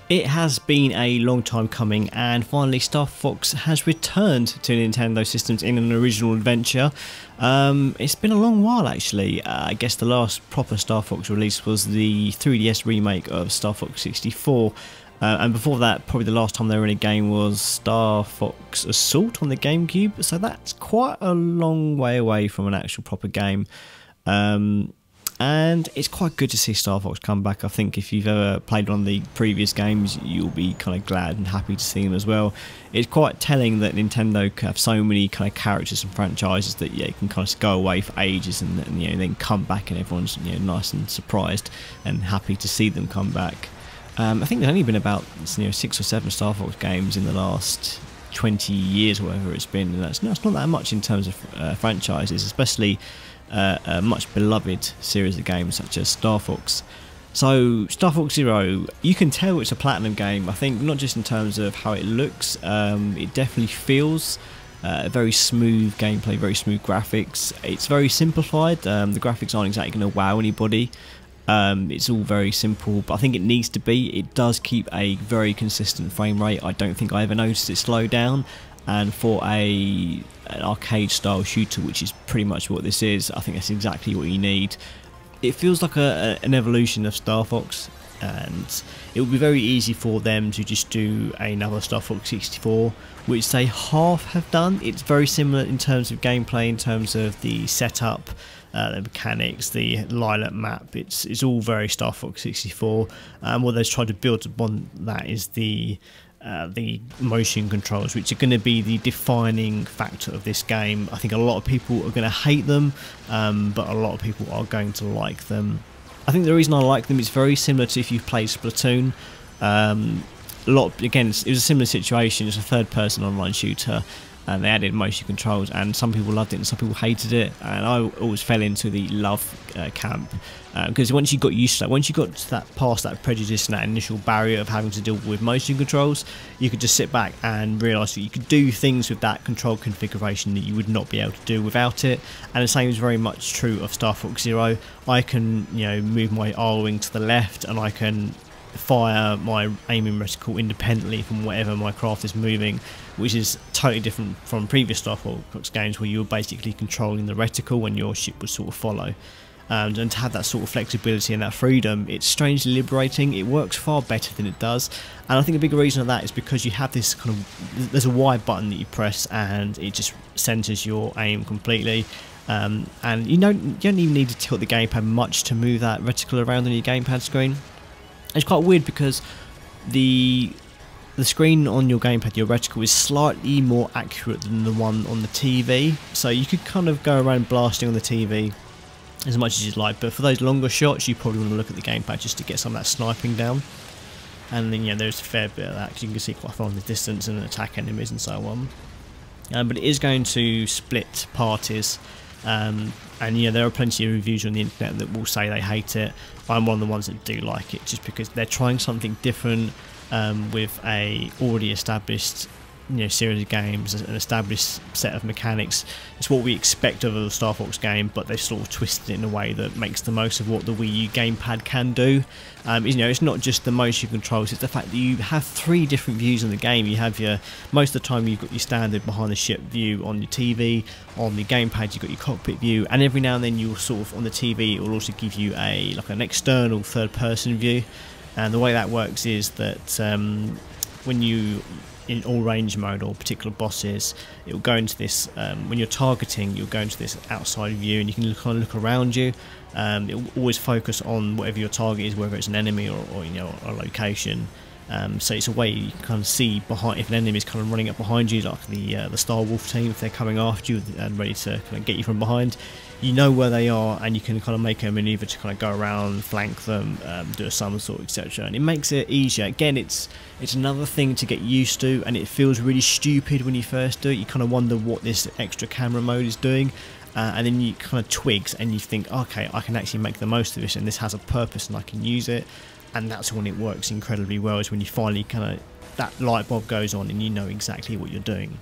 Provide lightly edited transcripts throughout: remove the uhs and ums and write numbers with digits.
It has been a long time coming, and finally Star Fox has returned to Nintendo systems in an original adventure. It's been a long while actually. I guess the last proper Star Fox release was the 3DS remake of Star Fox 64. And before that, probably the last time they were in a game was Star Fox Assault on the GameCube, so that's quite a long way away from an actual proper game. And it's quite good to see Star Fox come back. I think if you've ever played one of the previous games, you'll be kind of glad and happy to see them as well. It's quite telling that Nintendo have so many kind of characters and franchises that you can kind of go away for ages and then come back, and everyone's nice and surprised and happy to see them come back. I think there's only been about 6 or 7 Star Fox games in the last 20 years, or whatever it's been, and that's not that much in terms of franchises, especially a much beloved series of games such as Star Fox. So Star Fox Zero, you can tell it's a platinum game. I think not just in terms of how it looks, it definitely feels very smooth gameplay, very smooth graphics. It's very simplified. The graphics aren't exactly going to wow anybody. It's all very simple, but I think it needs to be. It does keep a very consistent frame rate. I don't think I ever noticed it slow down, and for an arcade style shooter, which is pretty much what this is, I think that's exactly what you need. It feels like an evolution of Star Fox, and it would be very easy for them to just do another Star Fox 64, which they half have done. It's very similar in terms of gameplay, in terms of the setup, the mechanics, the Lilac map. It's all very Star Fox 64. What they've tried to build upon that is the motion controls, which are going to be the defining factor of this game. I think a lot of people are going to hate them, but a lot of people are going to like them. I think the reason I like them is very similar to if you've played Splatoon. Again, it was a similar situation. It's a third-person online shooter, and they added motion controls, and some people loved it and some people hated it, and I always fell into the love camp, because once you got used to that, once you got to past that prejudice and that initial barrier of having to deal with motion controls, you could just sit back and realise that you could do things with that control configuration that you would not be able to do without it. And the same is very much true of Star Fox Zero. I can move my R-wing to the left, and I can fire my aiming reticle independently from whatever my craft is moving, which is totally different from previous Star Fox games where you were basically controlling the reticle and your ship would sort of follow. And to have that sort of flexibility and that freedom, it's strangely liberating. It works far better than it does, and I think a big reason of that is because you have this kind of, there's a Y button that you press and it just centres your aim completely. And you don't even need to tilt the gamepad much to move that reticle around on your gamepad screen. It's quite weird because the screen on your gamepad, your reticle, is slightly more accurate than the one on the TV, so you could kind of go around blasting on the TV as much as you'd like, but for those longer shots you probably want to look at the gamepad just to get some of that sniping down. And then there's a fair bit of that because you can see quite far in the distance and attack enemies and so on. But it is going to split parties. And there are plenty of reviews on the internet that will say they hate it. I'm one of the ones that do like it, just because they're trying something different with a already established series of games, an established set of mechanics. It's what we expect of a Star Fox game, but they've sort of twisted it in a way that makes the most of what the Wii U gamepad can do. It's not just the motion controls, it's the fact that you have 3 different views in the game. You have most of the time you've got your standard behind the ship view on your TV, on the gamepad you've got your cockpit view, and every now and then you'll sort of, on the TV, it will also give you an external third person view. And the way that works is that when you in all range mode or particular bosses, it will go into this, when you're targeting, you'll go into this outside view and you can kind of look around you. It will always focus on whatever your target is, whether it's an enemy or a location. So it's a way you can kind of see behind, if an enemy is kind of running up behind you, like the Star Wolf team, if they're coming after you and ready to kind of get you from behind, you know where they are and you can kind of make a manoeuvre to kind of go around, flank them, do a somersault, etc. And it makes it easier. Again, it's another thing to get used to, and it feels really stupid when you first do it. You kind of wonder what this extra camera mode is doing, and then you kind of twigs and you think, okay, I can actually make the most of this and this has a purpose and I can use it. And that's when it works incredibly well, is when you finally kind of, that light bulb goes on and you know exactly what you're doing.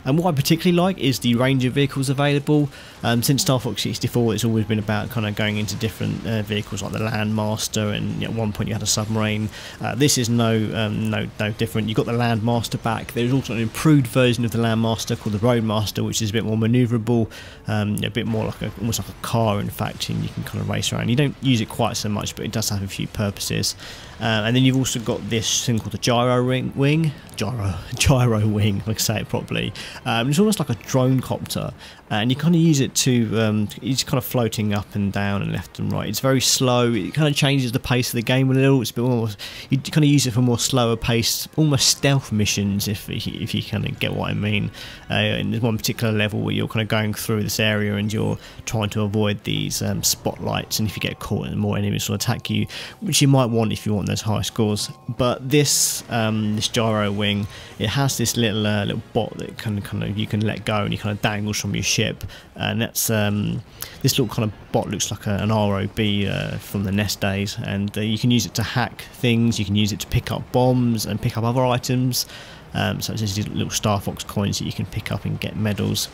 And what I particularly like is the range of vehicles available. Since Star Fox 64, it's always been about kind of going into different vehicles like the Landmaster, and at one point you had a submarine. This is no different. You've got the Landmaster back. There's also an improved version of the Landmaster called the Roadmaster, which is a bit more manoeuvrable, a bit more like almost like a car, in fact, and you can kind of race around. You don't use it quite so much, but it does have a few purposes. And then you've also got this thing called the gyro wing, if I can say it properly. It's almost like a drone copter, and you kind of use it to it's kind of floating up and down and left and right. It's very slow. It kind of changes the pace of the game a little. It's a bit more, you kind of use it for more slower paced, almost stealth missions, if you kind of get what I mean. And there's one particular level where you're kind of going through this area and you're trying to avoid these spotlights, and if you get caught, more enemies will attack you, which you might want if you want those high scores. But this this gyro wing, it has this little bot that kind of you can let go, and he kind of dangles from your ship, and that's this little kind of bot looks like an ROB from the NES days, and you can use it to hack things. You can use it to pick up bombs and pick up other items, such as these little Star Fox coins that you can pick up and get medals.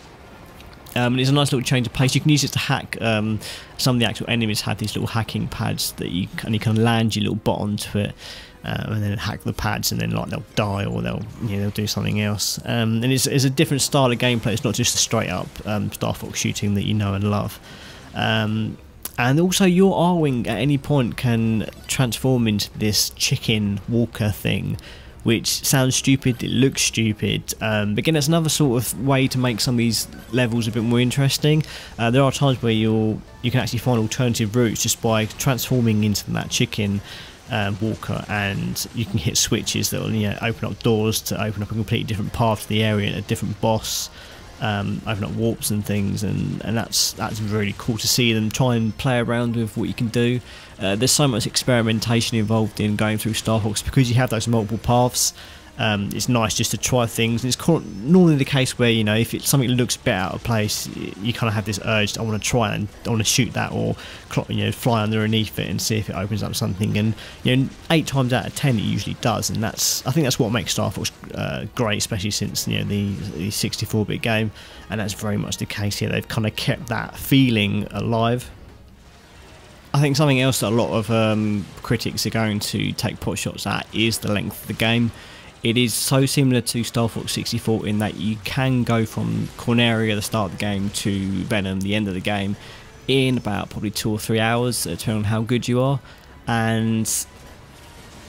And it's a nice little change of pace. You can use it to hack. Some of the actual enemies have these little hacking pads that you can land your little bot onto it, and then hack the pads, and then like they'll die, or they'll do something else. And it's a different style of gameplay. It's not just the straight up Star Fox shooting that you know and love. And also your R-Wing at any point can transform into this chicken walker thing, which sounds stupid, it looks stupid, but again, it's another sort of way to make some of these levels a bit more interesting. There are times where you can actually find alternative routes just by transforming into that chicken walker, and you can hit switches that will open up doors to open up a completely different path to the area, a different boss, open up warps and things, and that's really cool to see them try and play around with what you can do. There's so much experimentation involved in going through Star Fox because you have those multiple paths. It's nice just to try things, and it's normally the case where if something looks a bit out of place, you kind of have this urge, I want to try and I want to shoot that, or fly underneath it and see if it opens up something, and 8 times out of 10 it usually does, and I think that's what makes Star Fox great, especially since the 64-bit game, and that's very much the case here. They've kind of kept that feeling alive. I think something else that a lot of critics are going to take pot shots at is the length of the game. It is so similar to Star Fox 64 in that you can go from Corneria, the start of the game, to Venom, the end of the game, in about probably 2 or 3 hours, depending on how good you are. And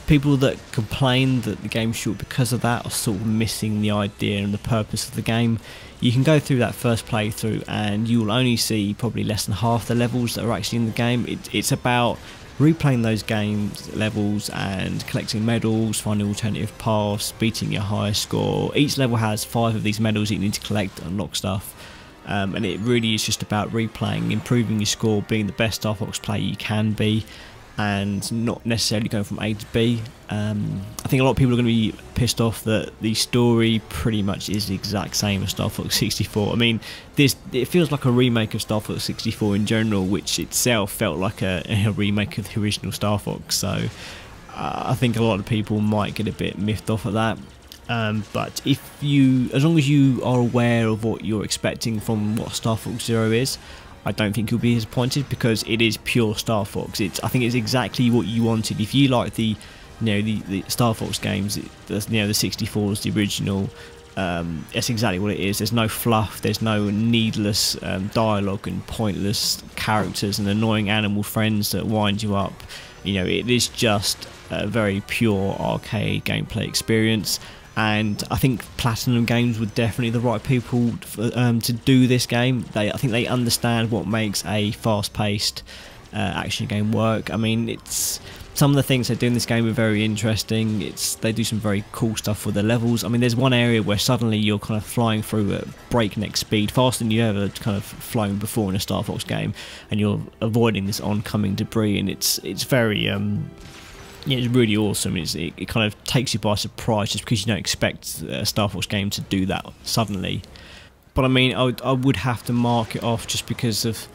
people that complain that the game's short because of that are sort of missing the idea and the purpose of the game. You can go through that first playthrough and you will only see probably less than half the levels that are actually in the game. It's about replaying those games levels and collecting medals, finding alternative paths, beating your highest score. Each level has 5 of these medals that you need to collect to unlock stuff, and it really is just about replaying, improving your score, being the best Star Fox player you can be, and not necessarily going from A to B. I think a lot of people are going to be pissed off that the story pretty much is the exact same as Star Fox 64. I mean, it feels like a remake of Star Fox 64 in general, which itself felt like a remake of the original Star Fox. So I think a lot of people might get a bit miffed off at that. But as long as you are aware of what you're expecting from what Star Fox Zero is, I don't think you'll be disappointed, because it is pure Star Fox. I think it's exactly what you wanted. If you like the Star Fox games, the 64's the original, that's exactly what it is. There's no fluff, there's no needless dialogue and pointless characters and annoying animal friends that wind you up. It is just a very pure arcade gameplay experience. And I think Platinum Games were definitely the right people to do this game. I think they understand what makes a fast-paced action game work. I mean, some of the things they do in this game are very interesting. They do some very cool stuff with the levels. I mean, there's one area where suddenly you're kind of flying through at breakneck speed, faster than you ever kind of flown before in a Star Fox game, and you're avoiding this oncoming debris, and it's very it's really awesome. It kind of takes you by surprise, just because you don't expect a Star Fox game to do that suddenly. But I mean, I would have to mark it off just because of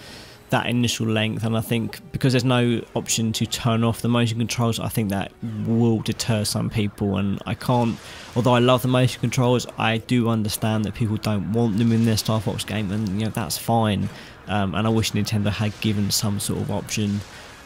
that initial length, and I think because there's no option to turn off the motion controls, I think that will deter some people. And I can't, although I love the motion controls, I do understand that people don't want them in their Star Fox game, and you know, that's fine. And I wish Nintendo had given some sort of option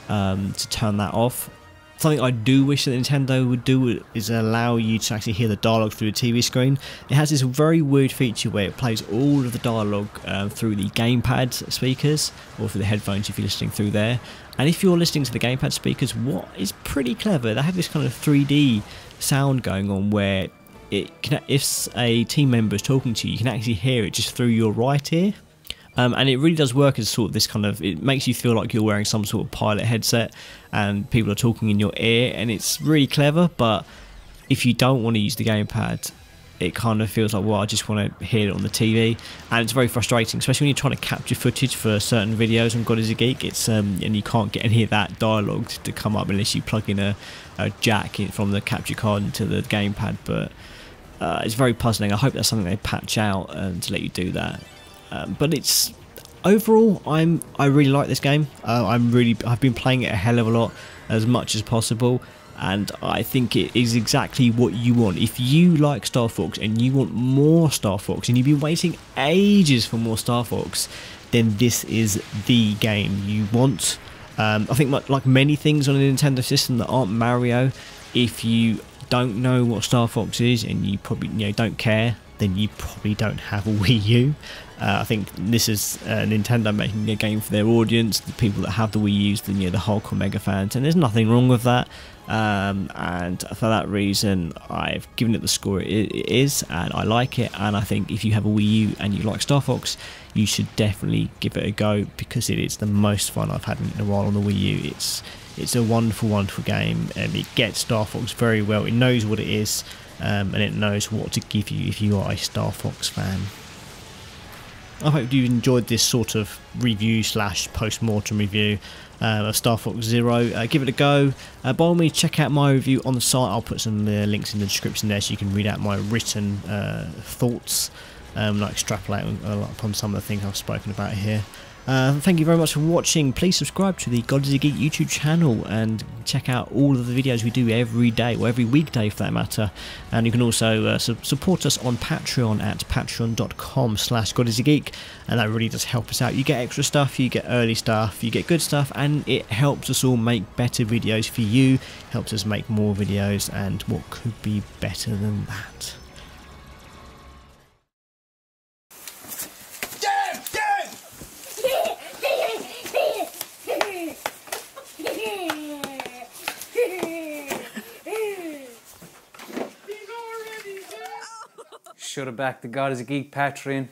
to turn that off. Something I do wish that Nintendo would do is allow you to actually hear the dialogue through the TV screen. It has this very weird feature where it plays all of the dialogue through the gamepad speakers, or through the headphones if you're listening through there. And if you're listening to the gamepad speakers, what is pretty clever, they have this kind of 3D sound going on where it can, if a team member is talking to you, you can actually hear it just through your right ear. And it really does work as sort of this kind of, it makes you feel like you're wearing some sort of pilot headset and people are talking in your ear, and it's really clever. But if you don't want to use the gamepad, it kind of feels like, well, I just want to hear it on the TV, and it's very frustrating, especially when you're trying to capture footage for certain videos on God is a Geek. It's and you can't get any of that dialogue to come up unless you plug in a jack from the capture card into the gamepad. But it's very puzzling. I hope that's something they patch out to let you do that. But it's overall, I really like this game. I've been playing it a hell of a lot, as much as possible, and I think it is exactly what you want. If you like Star Fox and you want more Star Fox, and you've been waiting ages for more Star Fox, then this is the game you want. I think like many things on a Nintendo system that aren't Mario, if you don't know what Star Fox is and you probably don't care, then you probably don't have a Wii U. I think this is Nintendo making a game for their audience, the people that have the Wii U's, the hardcore mega fans, and there's nothing wrong with that. And for that reason, I've given it the score it is, and I like it. And I think if you have a Wii U and you like Star Fox, you should definitely give it a go, because it is the most fun I've had in a while on the Wii U. It's a wonderful, wonderful game, and it gets Star Fox very well. It knows what it is. And it knows what to give you if you are a Star Fox fan. I hope you enjoyed this sort of review / post-mortem review of Star Fox Zero. Give it a go. By all means, check out my review on the site. I'll put some links in the description there so you can read out my written thoughts, like extrapolate upon some of the things I've spoken about here. Thank you very much for watching. Please subscribe to the God is a Geek YouTube channel and check out all of the videos we do every day, or every weekday for that matter. And you can also support us on Patreon at patreon.com/GodIsAGeek, and that really does help us out. You get extra stuff, you get early stuff, you get good stuff, and it helps us all make better videos for you, helps us make more videos, and what could be better than that? Should have backed the God is a Geek Patreon.